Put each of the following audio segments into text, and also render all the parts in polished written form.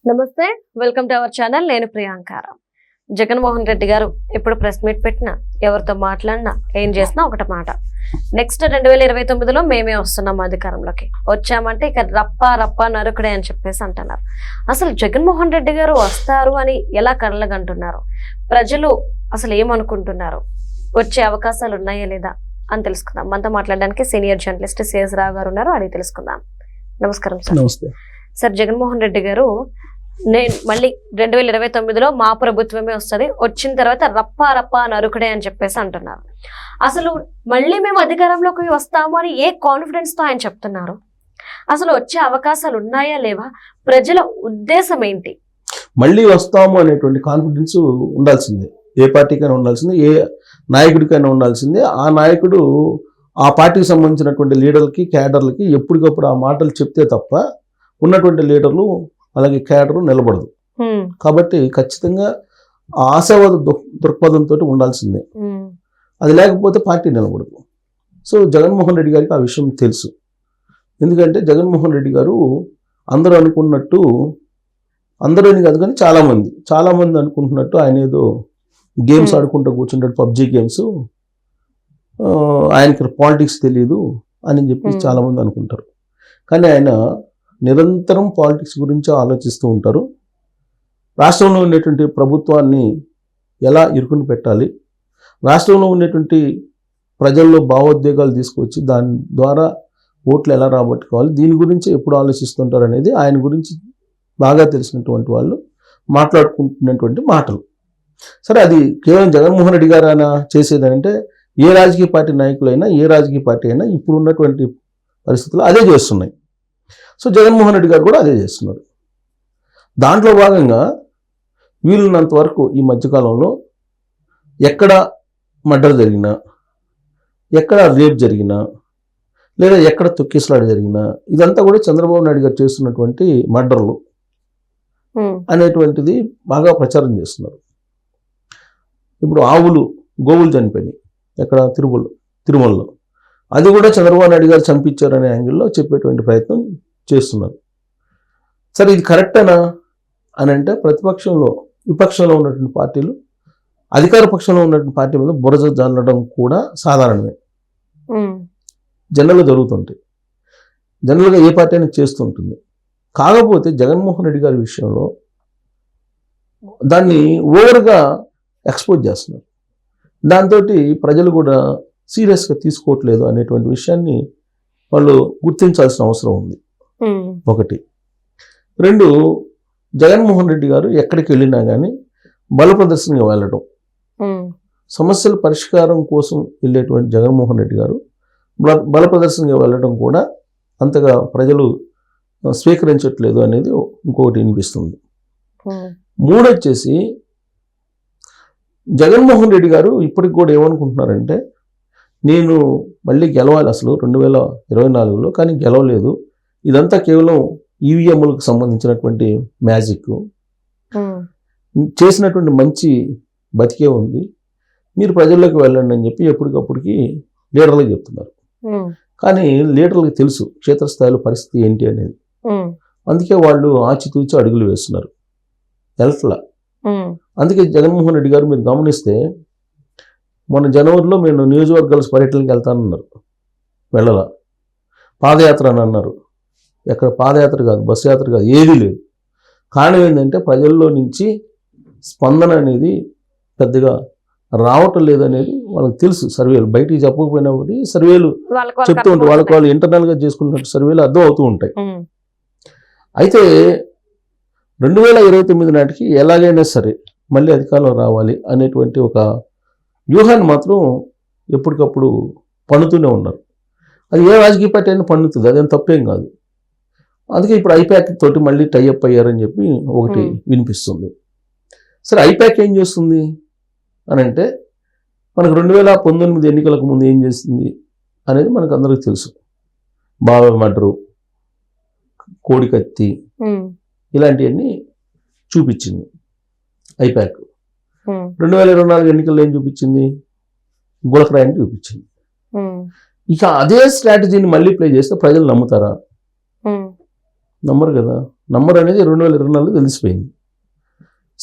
నమస్తే, welcome to our channel. నేను ప్రియాంక. జగన్మోహన్ రెడ్డి గారు ఎప్పుడు ప్రెస్ మీట్ పెట్టినా, ఎవరితో మాట్లాడినా, ఏం చేసినా ఒకటి మాట, నెక్స్ట్ 2029లో మేమే వస్తున్నాం అధికారంలోకి, వచ్చామంటే ఇక రప్ప నరుకుడే అని చెప్పేసి అంటున్నారు. అసలు జగన్మోహన్ రెడ్డి గారు వస్తారు అని ఎలా కళ్ళగంటున్నారు? ప్రజలు అసలు ఏమనుకుంటున్నారు? వచ్చే అవకాశాలు ఉన్నాయా లేదా అని తెలుసుకుందాం. మనతో మాట్లాడడానికి సీనియర్ జర్నలిస్ట్ సిఎస్ రావు గారు ఉన్నారు, అడిగి తెలుసుకుందాం. నమస్కారం సార్. నమస్తే సార్, జగన్మోహన్ రెడ్డి గారు నేను మళ్ళీ 2029లో మా ప్రభుత్వమే వస్తుంది, వచ్చిన తర్వాత రప్ప నరుకుడే అని చెప్పేసి అంటున్నారు. అసలు మళ్ళీ మేము అధికారంలోకి వస్తాము అని ఏ కాన్ఫిడెన్స్ తో ఆయన చెప్తున్నారు? అసలు వచ్చే అవకాశాలు ఉన్నాయా లేవా? ప్రజల ఉద్దేశం ఏంటి? మళ్ళీ వస్తాము అనేటువంటి కాన్ఫిడెన్స్ ఉండాల్సిందే, ఏ పార్టీకైనా ఉండాల్సిందే, ఏ నాయకుడికైనా ఉండాల్సిందే. ఆ నాయకుడు ఆ పార్టీకి సంబంధించినటువంటి లీడర్లకి, క్యాడర్లకి ఎప్పటికప్పుడు ఆ మాటలు చెప్తే తప్ప ఉన్నటువంటి లీడర్లు అలాగే క్యాడరు నిలబడదు. కాబట్టి ఖచ్చితంగా ఆశావాద దృక్పథంతో ఉండాల్సిందే. అది లేకపోతే పార్టీ నిలబడదు. సో జగన్మోహన్ రెడ్డి గారికి ఆ విషయం తెలుసు. ఎందుకంటే జగన్మోహన్ రెడ్డి గారు అందరూ అనుకున్నట్టు, అందరూ అని కాదు కానీ చాలామంది అనుకుంటున్నట్టు ఆయన ఏదో గేమ్స్ ఆడుకుంటూ కూర్చుంటాడు, పబ్జీ గేమ్స్, ఆయనకి పాలిటిక్స్ తెలియదు అని చెప్పి చాలామంది అనుకుంటారు. కానీ ఆయన నిరంతరం పాలిటిక్స్ గురించి ఆలోచిస్తూ ఉంటారు. రాష్ట్రంలో ఉండేటువంటి ప్రభుత్వాన్ని ఎలా ఇరుకుని పెట్టాలి, రాష్ట్రంలో ఉండేటువంటి ప్రజల్లో భావోద్వేగాలు తీసుకొచ్చి దాని ద్వారా ఓట్లు ఎలా రాబట్టుకోవాలి, దీని గురించి ఎప్పుడు ఆలోచిస్తుంటారు అనేది ఆయన గురించి బాగా తెలిసినటువంటి వాళ్ళు మాట్లాడుకుంటున్నటువంటి మాటలు. సరే, అది కేవలం జగన్మోహన్ రెడ్డి గారు ఆయన చేసేదంటే ఏ రాజకీయ పార్టీ నాయకులైనా, ఏ రాజకీయ పార్టీ అయినా ఇప్పుడు ఉన్నటువంటి పరిస్థితులు అదే చేస్తున్నాయి. సో జగన్మోహన్ రెడ్డి గారు కూడా అదే చేస్తున్నారు. దాంట్లో భాగంగా వీలున్నంత వరకు ఈ మధ్యకాలంలో ఎక్కడ మర్డర్ జరిగినా, ఎక్కడ రేప్ జరిగినా, లేదా ఎక్కడ తొక్కిసలాట జరిగినా, ఇదంతా కూడా చంద్రబాబు నాయుడు గారు చేస్తున్నటువంటి మర్డర్లు అనేటువంటిది బాగా ప్రచారం చేస్తున్నారు. ఇప్పుడు గోవులు చనిపోయినాయి ఎక్కడ, తిరుమలలో, అది కూడా చంద్రబాబు నాయుడు గారు చంపించారనే యాంగిల్లో చెప్పేటువంటి ప్రయత్నం చేస్తున్నారు. సరే, ఇది కరెక్టేనా అని అంటే విపక్షంలో ఉన్నటువంటి పార్టీలు అధికార పక్షంలో ఉన్నటువంటి పార్టీ మీద బురద జల్లడం కూడా సాధారణమే, జనరల్గా జరుగుతుంటాయి. జనరల్గా ఏ పార్టీ అయినా చేస్తుంటుంది. కాకపోతే జగన్మోహన్ రెడ్డి గారి విషయంలో దాన్ని ఓవర్గా ఎక్స్పోజ్ చేస్తున్నారు. దాంతో ప్రజలు కూడా సీరియస్గా తీసుకోవట్లేదు అనేటువంటి విషయాన్ని వాళ్ళు గుర్తించాల్సిన అవసరం ఉంది. ఒకటి. రెండు, జగన్మోహన్ రెడ్డి గారు ఎక్కడికి వెళ్ళినా కానీ బల ప్రదర్శనగా వెళ్ళడం, సమస్యల పరిష్కారం కోసం వెళ్ళేటువంటి జగన్మోహన్ రెడ్డి గారు బల ప్రదర్శనగా వెళ్ళడం కూడా అంతగా ప్రజలు స్వీకరించట్లేదు అనేది ఇంకొకటి వినిపిస్తుంది. మూడొచ్చేసి జగన్మోహన్ రెడ్డి గారు ఇప్పటికి కూడా ఏమనుకుంటున్నారంటే, నేను మళ్ళీ గెలవాలి అసలు 2024లో, కానీ గెలవలేదు, ఇదంతా కేవలం ఈవీఎంలకు సంబంధించినటువంటి మ్యాజిక్, చేసినటువంటి మంచి బతికే ఉంది, మీరు ప్రజల్లోకి వెళ్ళండి అని చెప్పి ఎప్పటికప్పటికి లీడర్లకు చెప్తున్నారు. కానీ లీడర్లకు తెలుసు క్షేత్రస్థాయిలో పరిస్థితి ఏంటి అనేది. అందుకే వాళ్ళు ఆచితూచి అడుగులు వేస్తున్నారు, ఎలట్లా. అందుకే జగన్మోహన్ రెడ్డి గారు మీరు గమనిస్తే మొన్న జనవరిలో నేను నియోజకవర్గాల పర్యటనకి వెళ్తానన్నారు, వెళ్ళలా. పాదయాత్ర అని అన్నారు, ఎక్కడ పాదయాత్ర కాదు, బస్సు యాత్ర కాదు, ఏదీ లేదు. కారణం ఏంటంటే ప్రజల్లో నుంచి స్పందన అనేది పెద్దగా రావటం లేదనేది వాళ్ళకి తెలుసు. సర్వేలు బయటికి చెప్పకపోయినా సర్వేలు చెప్తూ ఉంటాయి, వాళ్ళు ఇంటర్నల్గా చేసుకున్న సర్వేలు అర్థం అవుతూ ఉంటాయి. అయితే 2029 నాటికి ఎలాగైనా సరే మళ్ళీ అధికారంలో రావాలి అనేటువంటి ఒక వ్యూహాన్ని మాత్రం ఎప్పటికప్పుడు పన్నుతూనే ఉన్నారు. అది ఏ రాజకీయ పార్టీ అయినా పన్నుతుంది, అదేం తప్పేం కాదు. అందుకే ఇప్పుడు ఐప్యాక్ తోటి మళ్ళీ టైఅప్ అయ్యారని చెప్పి ఒకటి వినిపిస్తుంది. సరే, ఐప్యాక్ ఏం చేస్తుంది అని అంటే, మనకు 2019 ఎన్నికలకు ముందు ఏం చేస్తుంది అనేది మనకు అందరికీ తెలుసు. బావ మర్డరు, కోడికత్తి, ఇలాంటివన్నీ చూపించింది ఐప్యాక్. 2024 ఎన్నికల్లో ఏం చూపించింది? గులకరాయిని చూపించింది. ఇక అదే స్ట్రాటజీని మళ్ళీ ప్లే చేస్తే ప్రజలు నమ్ముతారా? నమ్మరు కదా. నంబర్ అనేది 2024 తెలిసిపోయింది.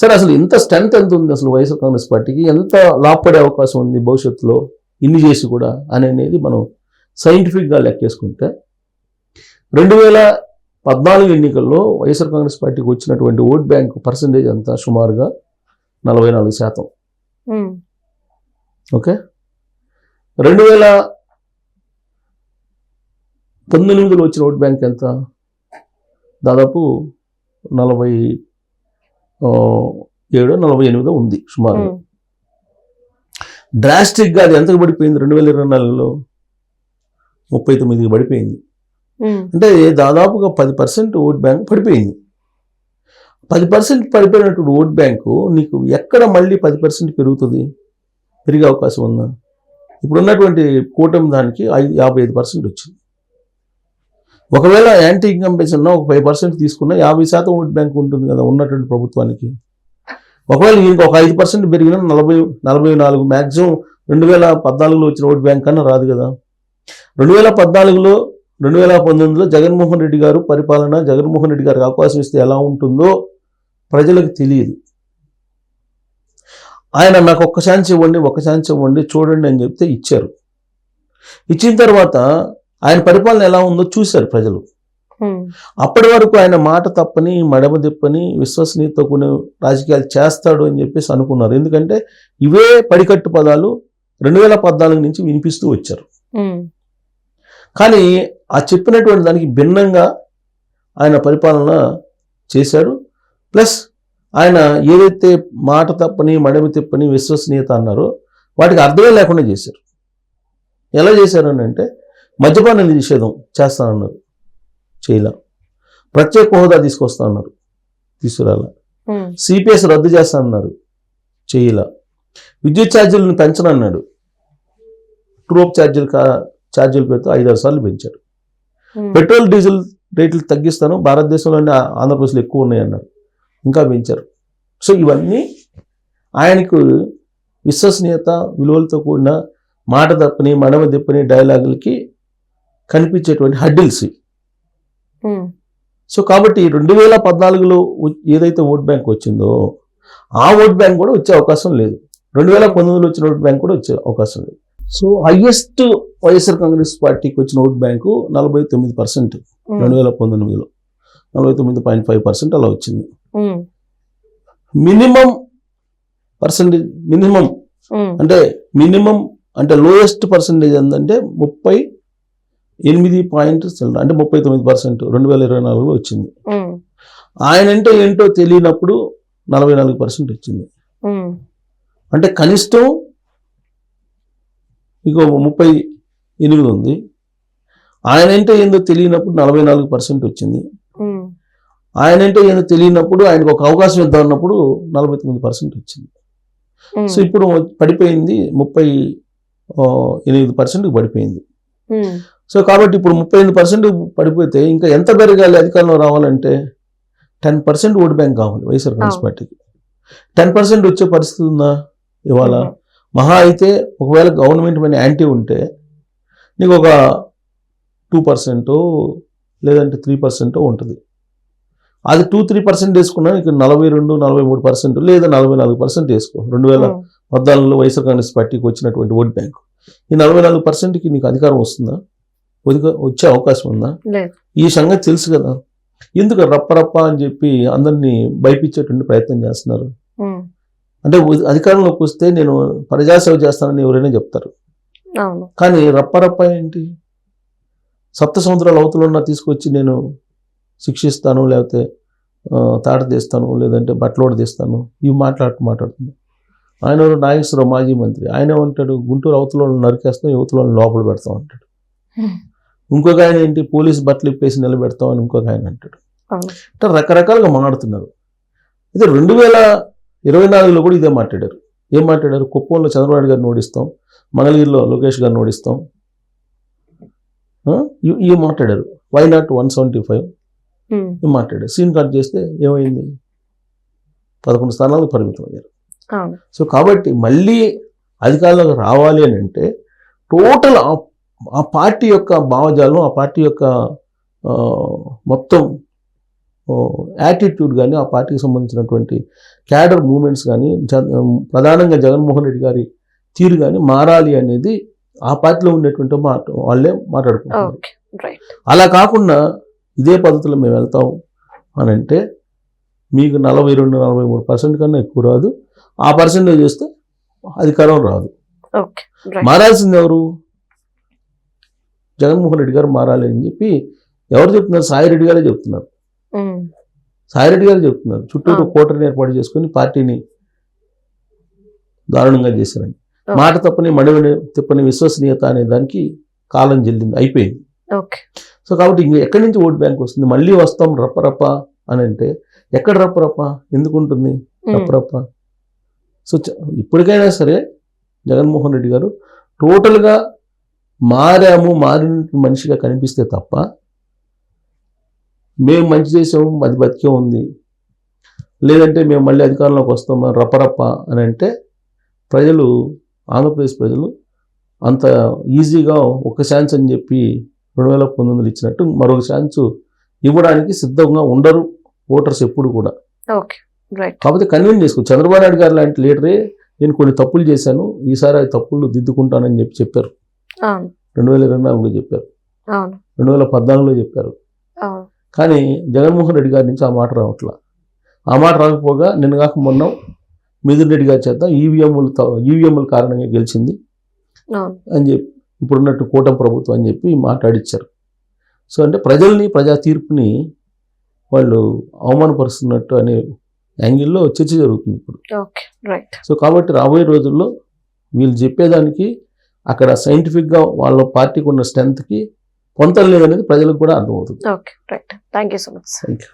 సరే, అసలు ఇంత స్ట్రెంత్ ఎంత ఉంది అసలు వైఎస్ఆర్ కాంగ్రెస్ పార్టీకి, ఎంత లాభపడే అవకాశం ఉంది భవిష్యత్తులో ఇన్ని చేసి కూడా అనేది మనం సైంటిఫిక్గా లెక్కేసుకుంటే 2014 ఎన్నికల్లో వైఎస్ఆర్ కాంగ్రెస్ పార్టీకి వచ్చినటువంటి ఓట్ బ్యాంక్ పర్సంటేజ్ అంతా సుమారుగా 44%. ఓకే, 2019లో వచ్చిన ఓట్ బ్యాంక్ ఎంత? దాదాపు 47-48 ఉంది సుమారుగా. డ్రాస్టిక్గా అది ఎంతకు పడిపోయింది? 2024లో 39కి పడిపోయింది. అంటే దాదాపుగా 10% ఓట్ బ్యాంక్ పడిపోయింది. 10% పడిపోయినటువంటి ఓట్ బ్యాంకు నీకు ఎక్కడ మళ్ళీ 10% పెరుగుతుంది? పెరిగే అవకాశం ఉందా? ఇప్పుడున్నటువంటి కూటమి దానికి 55% వచ్చింది. ఒకవేళ యాంటీ ఇన్కంబెన్సీ ఉన్న ఒక 5% తీసుకున్న 50% ఓట్ బ్యాంక్ ఉంటుంది కదా ఉన్నటువంటి ప్రభుత్వానికి. ఒకవేళ ఇంకొక 5% పెరిగిన 44 మ్యాక్సిమం 2014లో వచ్చిన ఓట్ బ్యాంక్ కన్నా రాదు కదా. 2014లో 2019లో జగన్మోహన్ రెడ్డి గారు పరిపాలన, జగన్మోహన్ రెడ్డి గారికి అవకాశం ఇస్తే ఎలా ఉంటుందో ప్రజలకు తెలియదు. ఆయన నాకు ఒక ఛాన్స్ ఇవ్వండి చూడండి అని చెప్తే ఇచ్చారు. ఇచ్చిన తర్వాత ఆయన పరిపాలన ఎలా ఉందో చూశారు ప్రజలు. అప్పటి వరకు ఆయన మాట తప్పని, మడమ తిప్పని, విశ్వసనీయతతో కూడిన రాజకీయాలు చేస్తాడు అని చెప్పేసి అనుకున్నారు. ఎందుకంటే ఇవే పడికట్టు పదాలు 2014 నుంచి వినిపిస్తూ వచ్చారు. కానీ ఆ చెప్పినటువంటి దానికి భిన్నంగా ఆయన పరిపాలన చేశారు. ప్లస్ ఆయన ఏదైతే మాట తప్పని, మడమ తిప్పని, విశ్వసనీయత అన్నారో వాటికి అర్థమే లేకుండా చేశారు. ఎలా చేశారని అంటే మద్యపాన నిషేధం చేస్తానన్నారు, చేయలా. ప్రత్యేక హోదా తీసుకొస్తానన్నారు, తీసుకురాలా. సిపిఎస్ రద్దు చేస్తానన్నారు, చేయలా. విద్యుత్ ఛార్జీలను పెంచనన్నాడు, ట్రూప్ ఛార్జీలు పెడుతూ 5-6 సార్లు పెంచారు. పెట్రోల్ డీజిల్ రేట్లు తగ్గిస్తాను, భారతదేశంలోనే ఆంధ్రప్రదేశ్లో ఎక్కువ ఉన్నాయన్నారు, ఇంకా పెంచారు. సో ఇవన్నీ ఆయనకు విశ్వసనీయత, విలువలతో కూడిన మాట తప్పని, మడమ తిప్పని డైలాగులకి కనిపించేటువంటి హడ్డిల్స్. సో కాబట్టి 2014లో ఏదైతే ఓట్ బ్యాంక్ వచ్చిందో ఆ ఓట్ బ్యాంక్ కూడా వచ్చే అవకాశం లేదు. 2019లో వచ్చిన ఓట్ బ్యాంక్ కూడా వచ్చే అవకాశం లేదు. సో హైయెస్ట్ వైఎస్ఆర్ కాంగ్రెస్ పార్టీకి వచ్చిన ఓట్ బ్యాంకు 49% 2019లో 49.5% అలా వచ్చింది. మినిమం పర్సంటేజ్, మినిమం అంటే లోయెస్ట్ పర్సంటేజ్ ఏంటంటే 38 అంటే 39% 2024లో వచ్చింది. ఆయన అంటే ఏంటో తెలియనప్పుడు 44% వచ్చింది. అంటే కనిష్టం ఇక 38 ఉంది. ఆయన అంటే ఏందో తెలియనప్పుడు 44% వచ్చింది. ఆయన అంటే ఏందో తెలియనప్పుడు ఆయనకు ఒక అవకాశం ఇద్దామన్నప్పుడు 49% వచ్చింది. సో ఇప్పుడు పడిపోయింది 38% పడిపోయింది. సో కాబట్టి ఇప్పుడు 38% పడిపోతే ఇంకా ఎంత పెరగాలి అధికారంలో రావాలంటే? 10% ఓట్ బ్యాంక్ కావాలి వైఎస్ఆర్ కాంగ్రెస్ పార్టీకి. 10% వచ్చే పరిస్థితి ఉందా ఇవాళ? మహా అయితే ఒకవేళ గవర్నమెంట్ మీద యాంటీ ఉంటే నీకు ఒక 2% లేదంటే 3% ఉంటుంది. అది 2-3% వేసుకున్నా నీకు 42-43% లేదా 44% వేసుకో. 2014లో వైఎస్ఆర్ కాంగ్రెస్ పార్టీకి వచ్చినటువంటి ఓట్ బ్యాంక్ ఈ 44%కి నీకు అధికారం వస్తుందా? వచ్చే అవకాశం ఉందా? ఈ సంగతి తెలుసు కదా. ఎందుకు రప్ప అని చెప్పి అందరినీ భయపించేటువంటి ప్రయత్నం చేస్తున్నారు? అంటే అధికారంలోకి వస్తే నేను ప్రజాసేవ చేస్తానని ఎవరైనా చెప్తారు, కానీ రప్ప ఏంటి? సప్త సముద్రాల అవతల తీసుకొచ్చి నేను శిక్షిస్తాను, లేకపోతే తాట తీస్తాను, లేదంటే బట్టలోడు తీస్తాను, ఇవి మాట్లాడుతుంది. ఆయన నాగేశ్వరరావు మాజీ మంత్రి, ఆయన ఏమంటాడు? గుంటూరు అవతల నరికేస్తాం, యువతలో లోపల పెడతాం అంటాడు. ఇంకొక ఆయన ఏంటి? పోలీసు బట్టలు ఇప్పేసి నిలబెడతాం అని ఇంకొక ఆయన అంటాడు. అంటే రకరకాలుగా మాట్లాడుతున్నారు. అయితే 2024లో కూడా ఇదే మాట్లాడారు. ఏం మాట్లాడారు? కుప్పంలో చంద్రబాబు గారిని ఓడిస్తాం, మంగళగిరిలో లోకేష్ గారిని ఓడిస్తాం, ఇవి మాట్లాడారు. వై నాట్ 175 మాట్లాడారు. సీన్ కట్ చేస్తే ఏమైంది? 11 స్థానాలకు పరిమితం అయ్యారు. సో కాబట్టి మళ్ళీ అధికారంలోకి రావాలి అని అంటే టోటల్ ఆ పార్టీ యొక్క భావజాలం, ఆ పార్టీ యొక్క మొత్తం యాటిట్యూడ్ కానీ ఆ పార్టీకి సంబంధించినటువంటి క్యాడర్ మూమెంట్స్ కానీ ప్రధానంగా జగన్మోహన్ రెడ్డి గారి తీరు కానీ మారాలి అనేది ఆ పార్టీలో ఉండేటువంటి వాళ్ళే మాట్లాడుకుంటారు. Okay, right. అలా కాకుండా ఇదే పద్ధతిలో మేము వెళ్తాం అని అంటే మీకు 42-43% కన్నా ఎక్కువ రాదు. ఆ పర్సెంటేజ్ చేస్తే అధికారం రాదు. Okay, right. మారాల్సింది ఎవరు? జగన్మోహన్ రెడ్డి గారు మారాలి అని చెప్పి ఎవరు చెప్తున్నారు? సాయిరెడ్డి గారే చెప్తున్నారు. సాయిరెడ్డి గారు చెప్తున్నారు చుట్టూ కోటరీని ఏర్పాటు చేసుకుని పార్టీని దారుణంగా చేశారని. మాట తప్పని మడివని తిప్పని విశ్వసనీయత అనే దానికి కాలం చెల్లింది, అయిపోయింది. ఓకే. సో కాబట్టి ఇంక ఎక్కడి నుంచి ఓట్ బ్యాంక్ వస్తుంది? మళ్ళీ వస్తాం రప్పరప్ప అని అంటే ఎక్కడ రప్పరప్ప ఎందుకు ఉంటుంది? రప్పరప్ప. సో ఇప్పటికైనా సరే జగన్మోహన్ రెడ్డి గారు టోటల్గా మారిన మనిషిగా కనిపిస్తే తప్ప మేము మంచి చేసాము అది బతికే ఉంది, లేదంటే మేము మళ్ళీ అధికారంలోకి వస్తాము రప్పరప్ప అని అంటే ప్రజలు, ఆంధ్రప్రదేశ్ ప్రజలు అంత ఈజీగా ఒక ఛాన్స్ అని చెప్పి 2019 ఇచ్చినట్టు మరొక ఛాన్స్ ఇవ్వడానికి సిద్ధంగా ఉండరు ఓటర్స్ ఎప్పుడు కూడా. Okay, right. కాకపోతే కన్విన్స్ చేసుకో. చంద్రబాబు నాయుడు గారు లాంటి లీడరే నేను కొన్ని తప్పులు చేశాను, ఈసారి ఆ తప్పులు దిద్దుకుంటానని చెప్పి చెప్పారు. 2024లో చెప్పారు, 2014లో చెప్పారు. కానీ జగన్మోహన్ రెడ్డి గారి నుంచి ఆ మాట రావట్లా. ఆ మాట రాకపోగా నిన్న కాక మొన్న మిథున్ రెడ్డి గారి చేత ఈవీఎంల కారణంగా గెలిచింది అని చెప్పి ఇప్పుడున్నట్టు కూటమి ప్రభుత్వం అని చెప్పి మాట్లాడిచ్చారు. సో అంటే ప్రజా తీర్పుని వాళ్ళు అవమానపరుస్తున్నట్టు అనే యాంగిల్లో చర్చ జరుగుతుంది ఇప్పుడు. Okay, right. సో కాబట్టి రాబోయే రోజుల్లో వీళ్ళు చెప్పేదానికి అక్కడ సైంటిఫిక్గా వాళ్ళ పార్టీకి ఉన్న స్ట్రెంత్కి పొంతలు లేదనేది ప్రజలకు కూడా అర్థమవుతుంది. Okay, right. Thank you so much. Thank you.